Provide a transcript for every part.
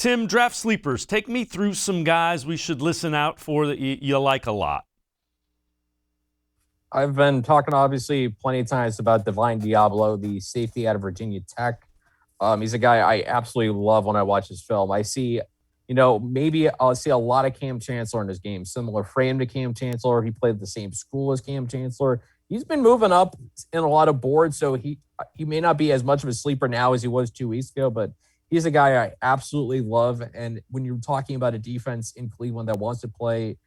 Tim, draft sleepers, take me through some guys we should listen out for that you like a lot. I've been talking, obviously, plenty of times about Divine Deablo, the safety out of Virginia Tech. He's a guy I absolutely love when I watch his film. I see, maybe I'll see a lot of Cam Chancellor in his game, similar frame to Cam Chancellor. He played at the same school as Cam Chancellor. He's been moving up in a lot of boards, so he may not be as much of a sleeper now as he was 2 weeks ago, but he's a guy I absolutely love. And when you're talking about a defense in Cleveland that wants to play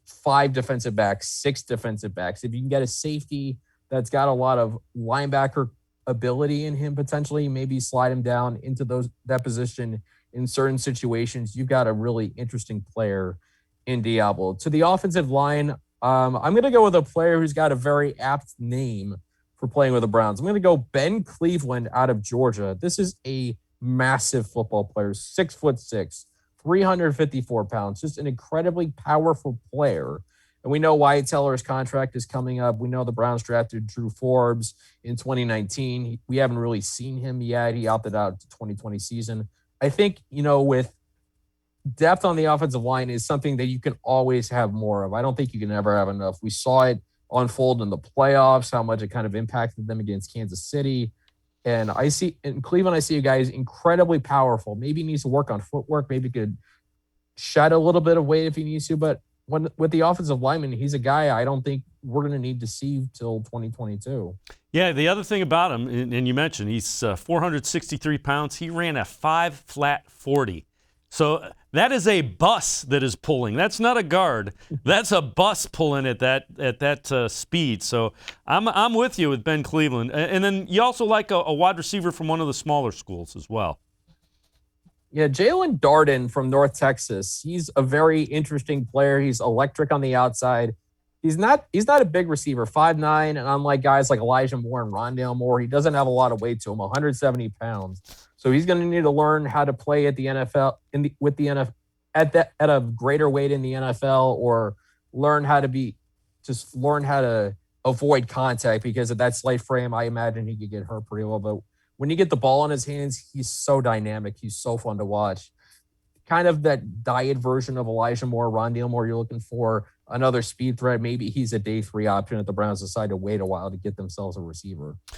5 defensive backs, 6 defensive backs, if you can get a safety that's got a lot of linebacker ability in him, potentially maybe slide him down into that position in certain situations, you've got a really interesting player in Deablo. To the offensive line, I'm going to go with a player who's got a very apt name for playing with the Browns. I'm going to go Ben Cleveland out of Georgia. This is a massive football player, 6'6", 354 pounds, just an incredibly powerful player. And we know Wyatt Teller's contract is coming up. We know the Browns drafted Drew Forbes in 2019. We haven't really seen him yet. He opted out to 2020 season. I think, with depth on the offensive line is something that you can always have more of. I don't think you can ever have enough. We saw it unfold in the playoffs, how much it kind of impacted them against Kansas City. And I see in Cleveland, I see a guy who's incredibly powerful. Maybe he needs to work on footwork. Maybe could shed a little bit of weight if he needs to. But with the offensive lineman, he's a guy I don't think we're going to need to see till 2022. Yeah, the other thing about him, and you mentioned, he's 463 pounds. He ran a 5.40 40. So that is a bus that is pulling. That's not a guard. That's a bus pulling at that speed. So I'm with you with Ben Cleveland. And then you also like a wide receiver from one of the smaller schools as well. Yeah, Jaelon Darden from North Texas. He's a very interesting player. He's electric on the outside. He's not a big receiver, 5'9", and unlike guys like Elijah Moore and Rondale Moore, he doesn't have a lot of weight to him, 170 pounds. So he's going to need to learn how to play at the NFL at a greater weight in the NFL, or learn how to avoid contact, because of that slight frame. I imagine he could get hurt pretty well. But when you get the ball in his hands, he's so dynamic. He's so fun to watch. Kind of that diet version of Elijah Moore, Rondale Moore. You're looking for another speed threat. Maybe he's a day 3 option if the Browns decide to wait a while to get themselves a receiver.